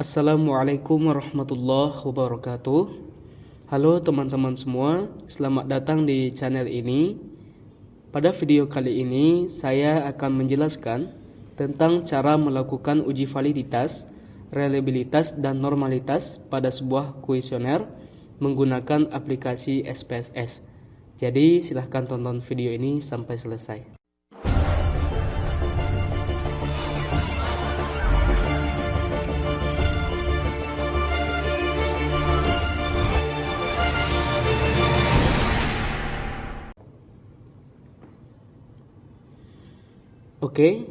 Assalamualaikum warahmatullahi wabarakatuh. Halo teman-teman semua, selamat datang di channel ini. Pada video kali ini saya akan menjelaskan tentang cara melakukan uji validitas, reliabilitas dan normalitas pada sebuah kuesioner menggunakan aplikasi SPSS. Jadi silahkan tonton video ini sampai selesai. Oke,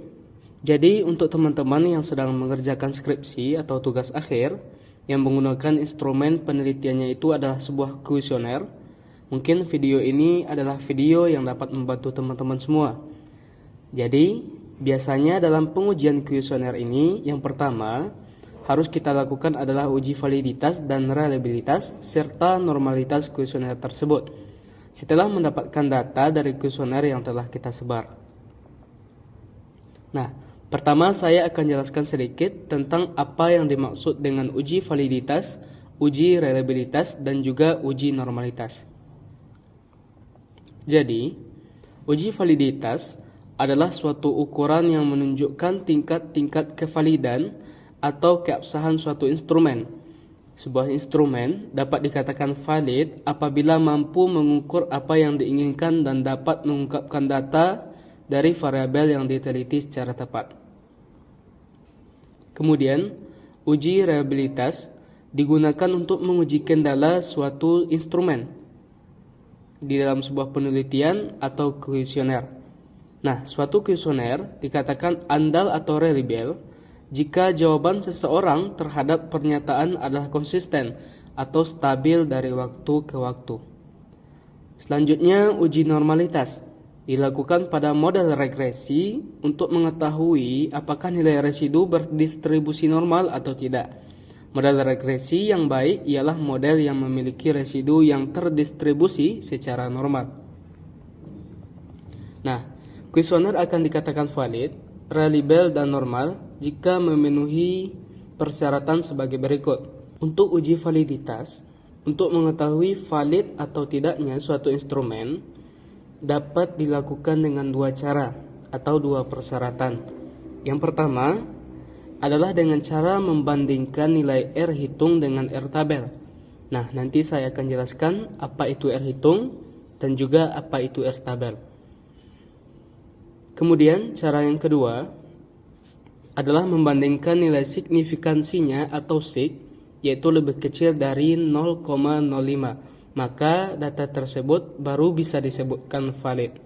jadi untuk teman-teman yang sedang mengerjakan skripsi atau tugas akhir yang menggunakan instrumen penelitiannya itu adalah sebuah kuesioner, mungkin video ini adalah video yang dapat membantu teman-teman semua. Jadi, biasanya dalam pengujian kuesioner ini, yang pertama harus kita lakukan adalah uji validitas dan reliabilitas serta normalitas kuesioner tersebut setelah mendapatkan data dari kuesioner yang telah kita sebar. Nah, pertama saya akan jelaskan sedikit tentang apa yang dimaksud dengan uji validitas, uji reliabilitas, dan juga uji normalitas. Jadi, uji validitas adalah suatu ukuran yang menunjukkan tingkat-tingkat kevalidan atau keabsahan suatu instrumen. Sebuah instrumen dapat dikatakan valid apabila mampu mengukur apa yang diinginkan dan dapat mengungkapkan data dari variabel yang diteliti secara tepat. Kemudian, uji reliabilitas digunakan untuk menguji kendala suatu instrumen di dalam sebuah penelitian atau kuesioner. Nah, suatu kuesioner dikatakan andal atau reliable jika jawaban seseorang terhadap pernyataan adalah konsisten atau stabil dari waktu ke waktu. Selanjutnya, uji normalitas dilakukan pada model regresi untuk mengetahui apakah nilai residu berdistribusi normal atau tidak. Model regresi yang baik ialah model yang memiliki residu yang terdistribusi secara normal. Nah, kuesioner akan dikatakan valid, reliable, dan normal jika memenuhi persyaratan sebagai berikut. Untuk uji validitas, untuk mengetahui valid atau tidaknya suatu instrumen, dapat dilakukan dengan dua cara atau dua persyaratan. Yang pertama adalah dengan cara membandingkan nilai R hitung dengan R tabel. Nah, nanti saya akan jelaskan apa itu R hitung dan juga apa itu R tabel. Kemudian cara yang kedua adalah membandingkan nilai signifikansinya atau sig, yaitu lebih kecil dari 0,05. Maka data tersebut baru bisa disebutkan valid.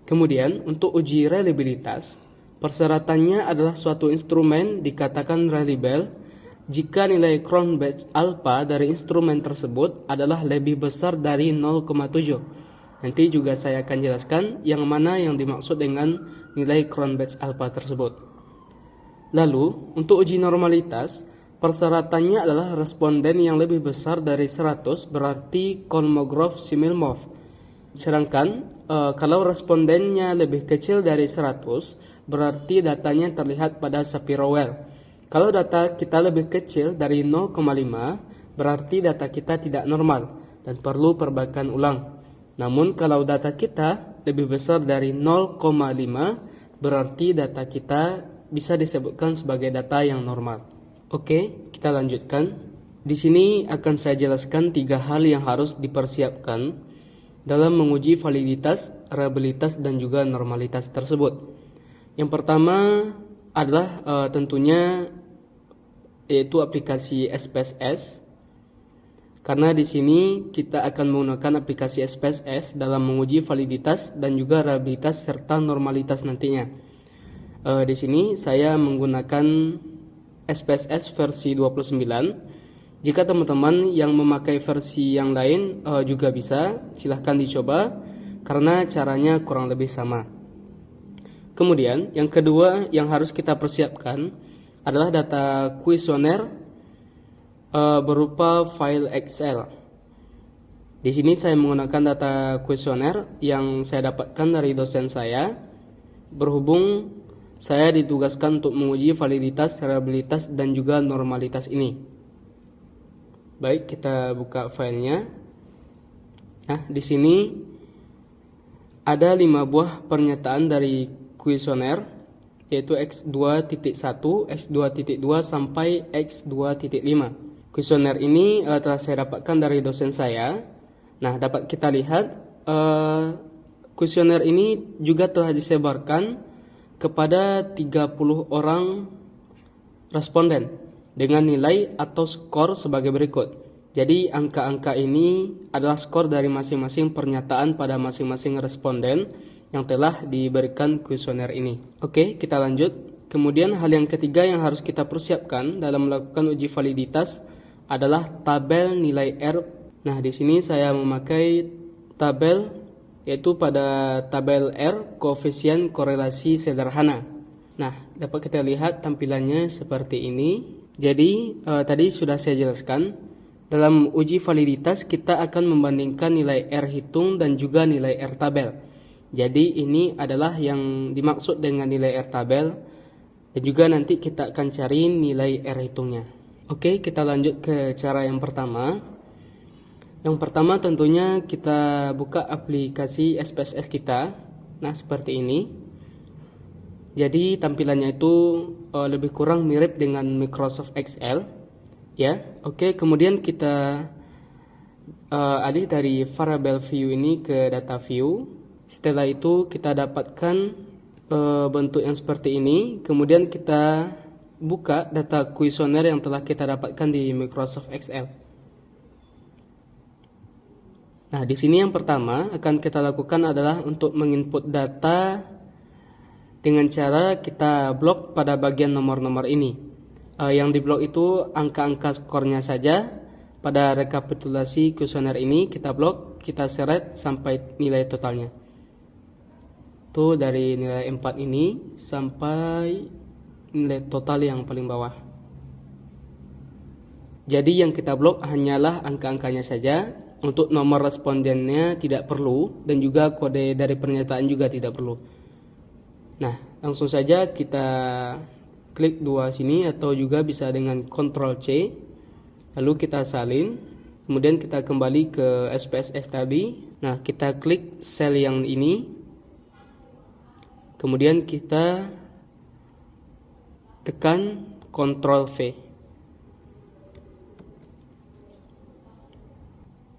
Kemudian untuk uji reliabilitas, persyaratannya adalah suatu instrumen dikatakan reliable jika nilai Cronbach's alpha dari instrumen tersebut adalah lebih besar dari 0,7. Nanti juga saya akan jelaskan yang mana yang dimaksud dengan nilai Cronbach's alpha tersebut. Lalu untuk uji normalitas, persyaratannya adalah responden yang lebih besar dari 100 berarti Kolmogorov-Shimilmov. Sedangkan kalau respondennya lebih kecil dari 100 berarti datanya terlihat pada Shapiro-Wilk. Kalau data kita lebih kecil dari 0,5 berarti data kita tidak normal dan perlu perbaikan ulang. Namun kalau data kita lebih besar dari 0,5 berarti data kita bisa disebutkan sebagai data yang normal. Oke, kita lanjutkan. Di sini akan saya jelaskan 3 hal yang harus dipersiapkan dalam menguji validitas, reliabilitas, dan juga normalitas tersebut. Yang pertama adalah tentunya yaitu aplikasi SPSS. Karena di sini kita akan menggunakan aplikasi SPSS dalam menguji validitas dan juga reliabilitas serta normalitas nantinya. Di sini saya menggunakan SPSS versi 29. Jika teman-teman yang memakai versi yang lain juga bisa, silahkan dicoba karena caranya kurang lebih sama. Kemudian yang kedua yang harus kita persiapkan adalah data kuesioner berupa file Excel. Di sini saya menggunakan data kuesioner yang saya dapatkan dari dosen saya. Berhubung saya ditugaskan untuk menguji validitas, reliabilitas, dan juga normalitas ini. Baik, kita buka filenya. Nah, di sini ada 5 buah pernyataan dari kuesioner, yaitu X2.1, X2.2 sampai X2.5. Kuesioner ini telah saya dapatkan dari dosen saya. Nah, dapat kita lihat kuesioner ini juga telah disebarkan kepada 30 orang responden dengan nilai atau skor sebagai berikut. Jadi angka-angka ini adalah skor dari masing-masing pernyataan pada masing-masing responden yang telah diberikan kuesioner ini. Oke, kita lanjut. Kemudian hal yang ketiga yang harus kita persiapkan dalam melakukan uji validitas adalah tabel nilai R. Nah, di sini saya memakai tabel, yaitu pada tabel R koefisien korelasi sederhana. Nah, dapat kita lihat tampilannya seperti ini. Jadi tadi sudah saya jelaskan, dalam uji validitas kita akan membandingkan nilai R hitung dan juga nilai R tabel. Jadi ini adalah yang dimaksud dengan nilai R tabel, dan juga nanti kita akan cari nilai R hitungnya. Oke, kita lanjut ke cara yang pertama. Yang pertama tentunya kita buka aplikasi SPSS kita. Nah, seperti ini. Jadi tampilannya itu lebih kurang mirip dengan Microsoft Excel. Ya, oke. Kemudian kita alih dari variable view ini ke data view. Setelah itu kita dapatkan bentuk yang seperti ini. Kemudian kita buka data kuesioner yang telah kita dapatkan di Microsoft Excel. Nah, di sini yang pertama akan kita lakukan adalah untuk menginput data dengan cara kita blok pada bagian nomor-nomor ini. Yang di blok itu angka-angka skornya saja. Pada rekapitulasi kuesioner ini kita blok, kita seret sampai nilai totalnya. Itu dari nilai 4 ini sampai nilai total yang paling bawah. Jadi yang kita blok hanyalah angka-angkanya saja. Untuk nomor respondennya tidak perlu, dan juga kode dari pernyataan juga tidak perlu. Nah, langsung saja kita klik dua sini, atau juga bisa dengan Ctrl C, lalu kita salin, kemudian kita kembali ke SPSS tadi. Nah, kita klik sel yang ini, kemudian kita tekan Ctrl V.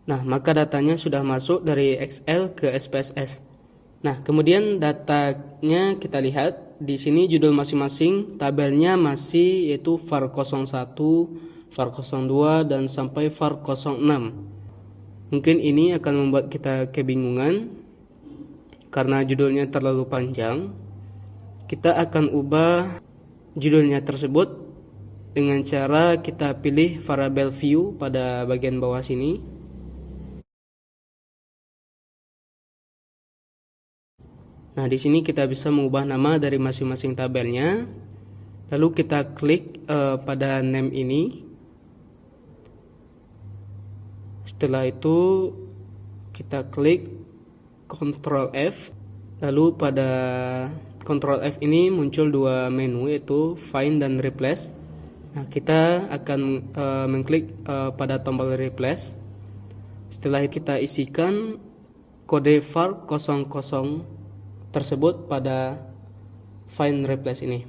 Nah, maka datanya sudah masuk dari Excel ke SPSS. Nah, kemudian datanya kita lihat di sini judul masing-masing tabelnya masih, yaitu var 01, var 02 dan sampai var 06. Mungkin ini akan membuat kita kebingungan karena judulnya terlalu panjang. Kita akan ubah judulnya tersebut dengan cara kita pilih variable view pada bagian bawah sini. Nah, di sini kita bisa mengubah nama dari masing-masing tabelnya. Lalu kita klik pada name ini. Setelah itu kita klik Ctrl F. Lalu pada Ctrl F ini muncul dua menu, yaitu Find dan Replace. Nah, kita akan mengklik pada tombol Replace. Setelah itu kita isikan kode var 00 tersebut pada Find Replace ini.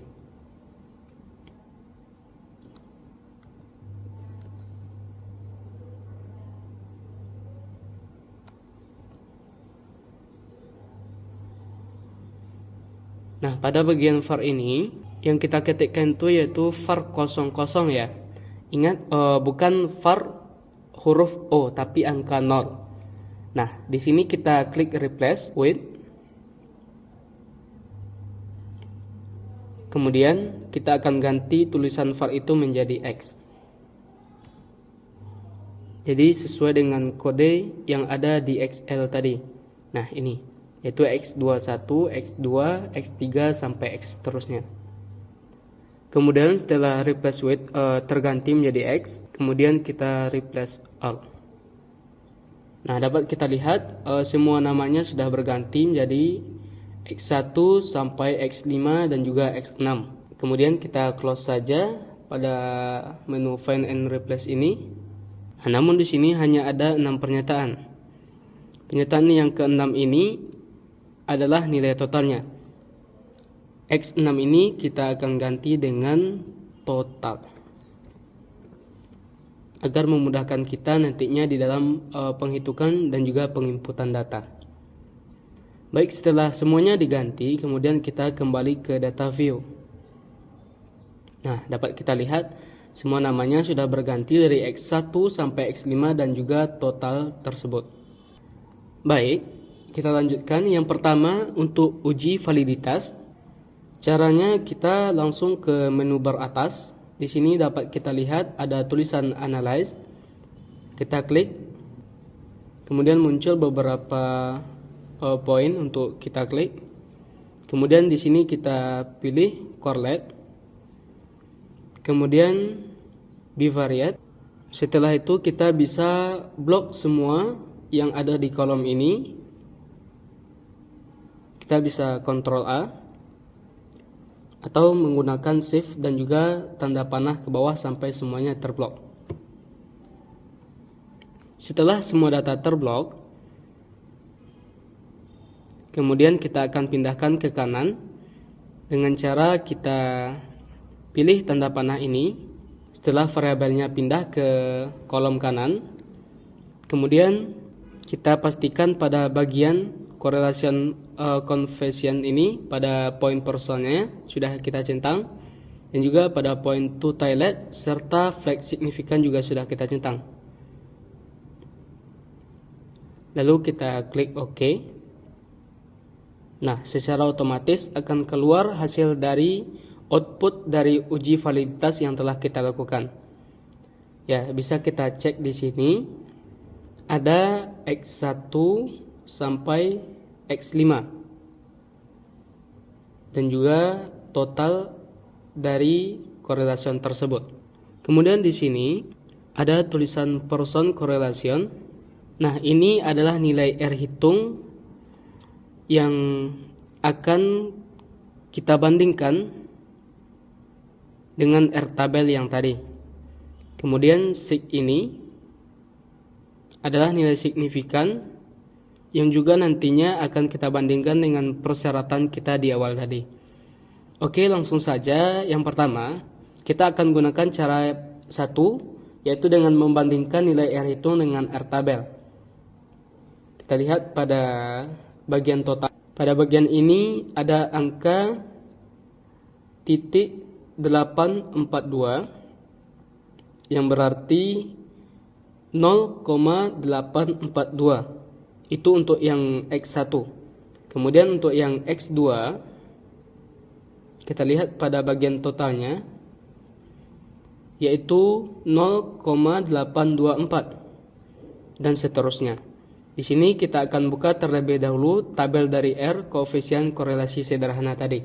Nah, pada bagian var ini yang kita ketikkan itu yaitu var 00 ya. Ingat, bukan var huruf O tapi angka 0. Nah, di sini kita klik Replace with. Kemudian kita akan ganti tulisan var itu menjadi X. Jadi sesuai dengan kode yang ada di XL tadi. Nah, ini yaitu X21, X2, X3 sampai X seterusnya. Kemudian setelah replace with terganti menjadi X, kemudian kita replace all. Nah, dapat kita lihat semua namanya sudah berganti menjadi X1 sampai X5 dan juga X6. Kemudian kita close saja pada menu Find and Replace ini. Nah, namun di sini hanya ada 6 pernyataan. Pernyataan yang ke-6 ini adalah nilai totalnya. X6 ini kita akan ganti dengan total, agar memudahkan kita nantinya di dalam penghitungan dan juga penginputan data. Baik, setelah semuanya diganti, kemudian kita kembali ke data view. Nah, dapat kita lihat semua namanya sudah berganti dari X1 sampai X5 dan juga total tersebut. Baik, kita lanjutkan. Yang pertama, untuk uji validitas. Caranya kita langsung ke menu bar atas. Di sini dapat kita lihat ada tulisan Analyze. Kita klik. Kemudian muncul beberapa poin untuk kita klik. Kemudian di sini kita pilih Correlate. Kemudian Bivariate. Setelah itu kita bisa blok semua yang ada di kolom ini. Kita bisa Ctrl A atau menggunakan Shift dan juga tanda panah ke bawah sampai semuanya terblok. Setelah semua data terblok, kemudian kita akan pindahkan ke kanan dengan cara kita pilih tanda panah ini. Setelah variabelnya pindah ke kolom kanan, kemudian kita pastikan pada bagian correlation coefficient ini pada poin personnya sudah kita centang, dan juga pada poin to tilde serta flag signifikan juga sudah kita centang. Lalu kita klik OK. Nah, secara otomatis akan keluar hasil dari output dari uji validitas yang telah kita lakukan. Ya, bisa kita cek di sini. Ada X1 sampai X5 dan juga total dari correlation tersebut. Kemudian di sini ada tulisan person correlation. Nah, ini adalah nilai R hitung yang akan kita bandingkan dengan R tabel yang tadi. Kemudian sig ini adalah nilai signifikan yang juga nantinya akan kita bandingkan dengan persyaratan kita di awal tadi. Oke, langsung saja. Yang pertama, kita akan gunakan cara satu, yaitu dengan membandingkan nilai R hitung dengan R tabel. Kita lihat pada bagian total. Pada bagian ini ada angka titik 842 yang berarti 0,842. Itu untuk yang X1. Kemudian untuk yang X2 kita lihat pada bagian totalnya yaitu 0,824 dan seterusnya. Di sini kita akan buka terlebih dahulu tabel dari R, koefisien korelasi sederhana tadi.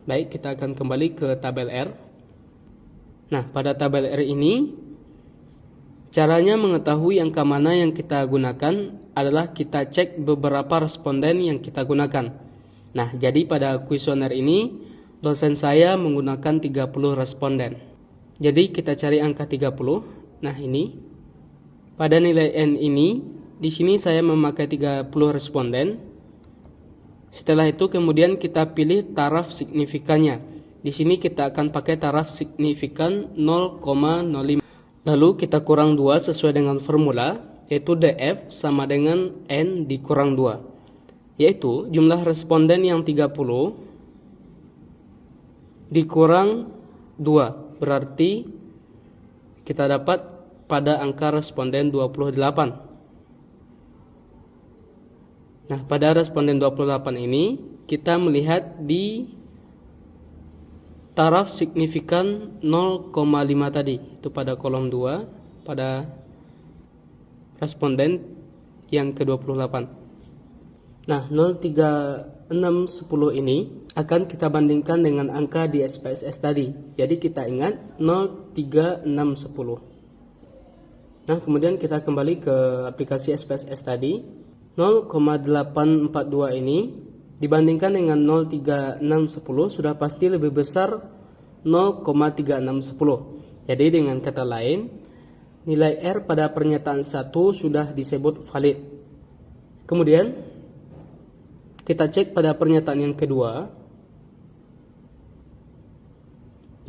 Baik, kita akan kembali ke tabel R. Nah, pada tabel R ini caranya mengetahui angka mana yang kita gunakan adalah kita cek beberapa responden yang kita gunakan. Nah, jadi pada kuesioner ini dosen saya menggunakan 30 responden. Jadi kita cari angka 30. Nah, ini pada nilai N ini, di sini saya memakai 30 responden. Setelah itu kemudian kita pilih taraf signifikannya. Di sini kita akan pakai taraf signifikan 0,05. Lalu kita kurang 2 sesuai dengan formula, yaitu DF sama dengan N dikurang 2. Yaitu jumlah responden yang 30 dikurang 2. Berarti kita dapat pada angka responden 28. Nah, pada responden 28 ini kita melihat di taraf signifikan 0,5 tadi, itu pada kolom 2 pada responden yang ke-28. Nah, 0,3610 ini akan kita bandingkan dengan angka di SPSS tadi. Jadi kita ingat 0,3610. Nah, kemudian kita kembali ke aplikasi SPSS tadi. 0,842 ini dibandingkan dengan 0,3610 sudah pasti lebih besar 0,3610. Jadi dengan kata lain, nilai R pada pernyataan 1 sudah disebut valid. Kemudian kita cek pada pernyataan yang kedua.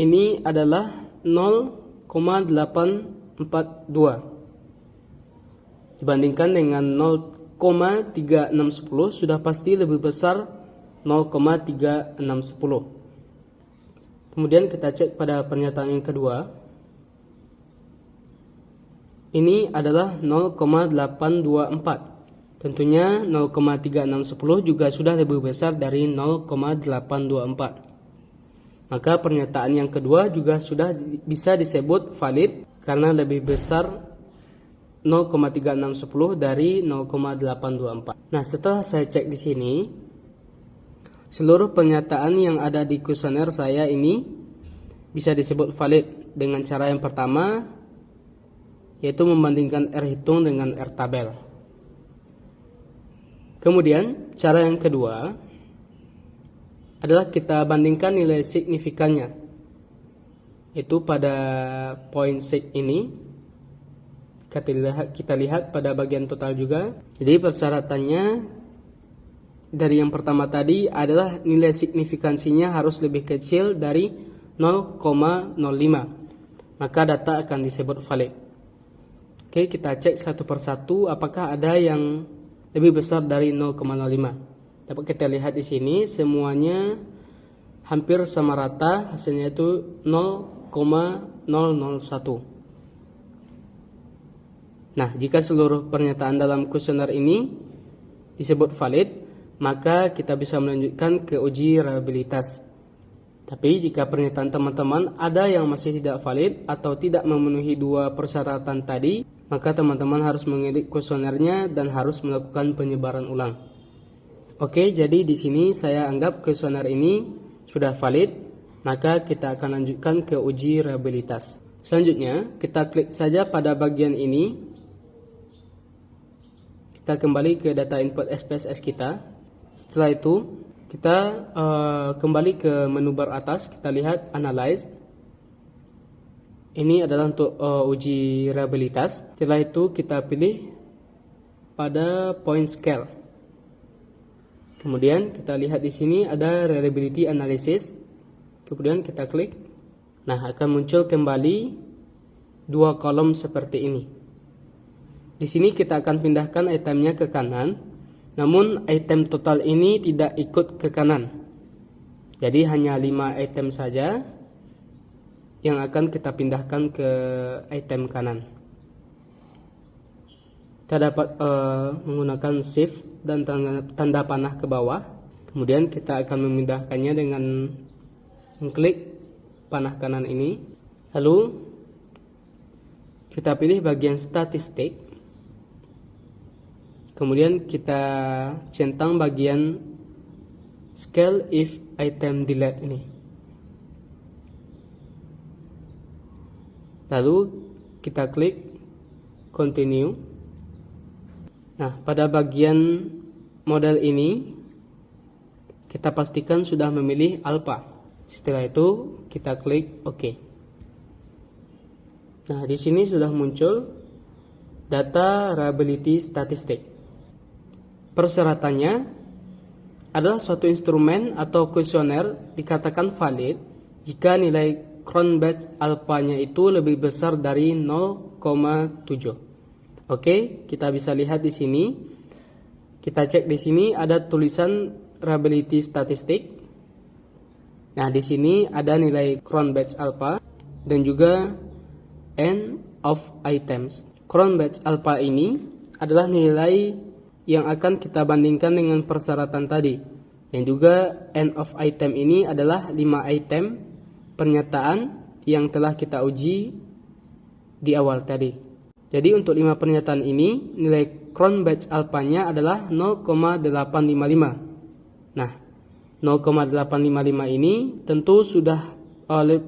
Ini adalah 0,842 dibandingkan dengan 0,3610 sudah pasti lebih besar 0,3610. Kemudian kita cek pada pernyataan yang kedua. Ini adalah 0,824. Tentunya 0,3610 juga sudah lebih besar dari 0,824. Maka pernyataan yang kedua juga sudah bisa disebut valid karena lebih besar 0,3610 dari 0,824. Nah, setelah saya cek di sini, seluruh pernyataan yang ada di kuesioner saya ini bisa disebut valid dengan cara yang pertama, yaitu membandingkan R hitung dengan R tabel. Kemudian, cara yang kedua adalah kita bandingkan nilai signifikannya, yaitu pada poin sig ini kita lihat pada bagian total juga. Jadi persyaratannya dari yang pertama tadi adalah nilai signifikansinya harus lebih kecil dari 0,05, maka data akan disebut valid. Oke, kita cek satu persatu apakah ada yang lebih besar dari 0,05. Dapat kita lihat di sini semuanya hampir sama rata, hasilnya itu 0,001. Nah, jika seluruh pernyataan dalam kuesioner ini disebut valid, maka kita bisa melanjutkan ke uji reliabilitas. Tapi jika pernyataan teman-teman ada yang masih tidak valid atau tidak memenuhi dua persyaratan tadi, maka teman-teman harus mengedit kuesionernya dan harus melakukan penyebaran ulang. Oke, jadi di sini saya anggap kuesioner ini sudah valid, maka kita akan lanjutkan ke uji reliabilitas. Selanjutnya, kita klik saja pada bagian ini. Kita kembali ke data input SPSS kita. Setelah itu, kita kembali ke menu bar atas, kita lihat Analyze. Ini adalah untuk uji reliabilitas. Setelah itu, kita pilih pada point scale. Kemudian kita lihat di sini ada reliability analysis. Kemudian kita klik. Nah, akan muncul kembali dua kolom seperti ini. Di sini kita akan pindahkan itemnya ke kanan. Namun item total ini tidak ikut ke kanan. Jadi hanya 5 item saja yang akan kita pindahkan ke item kanan. Kita dapat menggunakan shift dan tanda panah ke bawah. Kemudian kita akan memindahkannya dengan mengklik panah kanan ini. Lalu kita pilih bagian statistik. Kemudian kita centang bagian scale if item delete ini. Lalu kita klik continue. Nah, pada bagian model ini kita pastikan sudah memilih alpha. Setelah itu kita klik OK. Nah, di sini sudah muncul data reliability statistik. Persyaratannya adalah suatu instrumen atau kuesioner dikatakan valid jika nilai Cronbach's alpha-nya itu lebih besar dari 0,7. Oke, kita bisa lihat di sini. Kita cek di sini ada tulisan reliability statistik. Nah, di sini ada nilai Cronbach's alpha dan juga end of items. Cronbach's alpha ini adalah nilai yang akan kita bandingkan dengan persyaratan tadi. Dan juga end of item ini adalah 5 item pernyataan yang telah kita uji di awal tadi. Jadi untuk 5 pernyataan ini nilai Cronbach's alpha-nya adalah 0,855. Nah, 0,855 ini tentu sudah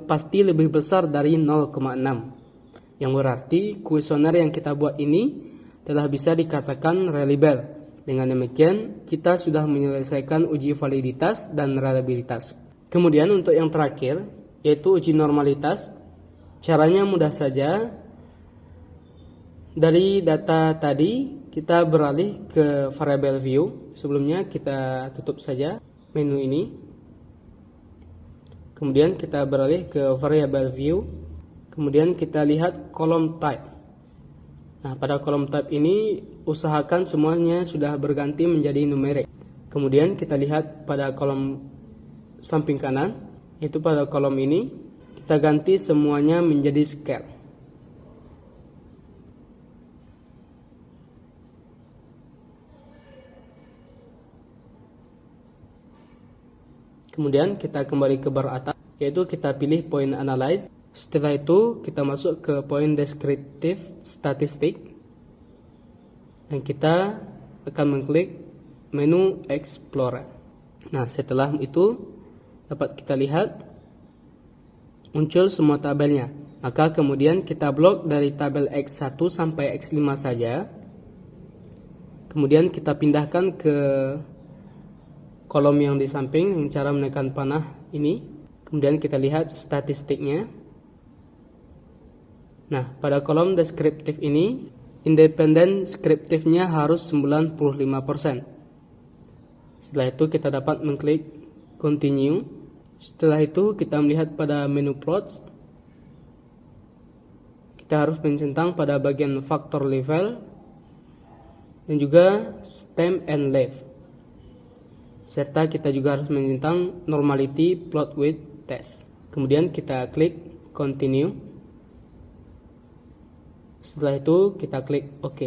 pasti lebih besar dari 0,6. Yang berarti kuesioner yang kita buat ini telah bisa dikatakan reliable. Dengan demikian, kita sudah menyelesaikan uji validitas dan reliabilitas. Kemudian untuk yang terakhir, yaitu uji normalitas. Caranya mudah saja. Dari data tadi, kita beralih ke variable view. Sebelumnya kita tutup saja menu ini. Kemudian kita beralih ke variable view. Kemudian kita lihat kolom type. Nah, pada kolom type ini usahakan semuanya sudah berganti menjadi numerik. Kemudian kita lihat pada kolom samping kanan, yaitu pada kolom ini kita ganti semuanya menjadi scale. Kemudian kita kembali ke bar atas, yaitu kita pilih point analyze. Setelah itu kita masuk ke point descriptive statistic dan kita akan mengklik menu explorer. Nah, setelah itu dapat kita lihat muncul semua tabelnya. Maka kemudian kita blok dari tabel X1 sampai X5 saja. Kemudian kita pindahkan ke kolom yang di samping dengan cara menekan panah ini. Kemudian kita lihat statistiknya. Nah, pada kolom deskriptif ini, independen deskriptifnya harus 95%. Setelah itu kita dapat mengklik continue. Setelah itu kita melihat pada menu plots. Kita harus mencentang pada bagian factor level dan juga stem and left. Serta kita juga harus mencentang normality plot width test. Kemudian kita klik continue. Setelah itu kita klik OK.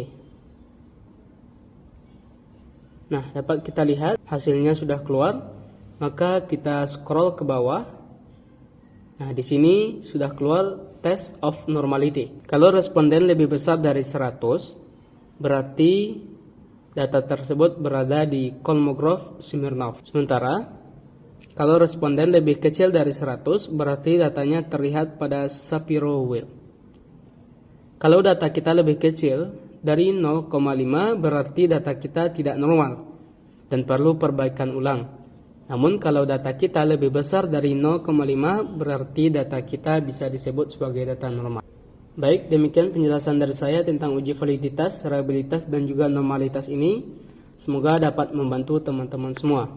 Nah, dapat kita lihat hasilnya sudah keluar. Maka kita scroll ke bawah. Nah, di sini sudah keluar test of normality. Kalau responden lebih besar dari 100, berarti data tersebut berada di Kolmogorov-Smirnov. Sementara kalau responden lebih kecil dari 100, berarti datanya terlihat pada Shapiro-Wilk. Kalau data kita lebih kecil dari 0,5, berarti data kita tidak normal dan perlu perbaikan ulang. Namun kalau data kita lebih besar dari 0,5, berarti data kita bisa disebut sebagai data normal. Baik, demikian penjelasan dari saya tentang uji validitas, reliabilitas, dan juga normalitas ini. Semoga dapat membantu teman-teman semua.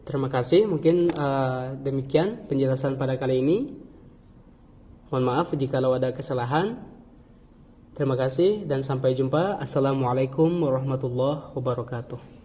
Terima kasih, mungkin demikian penjelasan pada kali ini. Mohon maaf jikalau ada kesalahan. Terima kasih dan sampai jumpa. Assalamualaikum warahmatullahi wabarakatuh.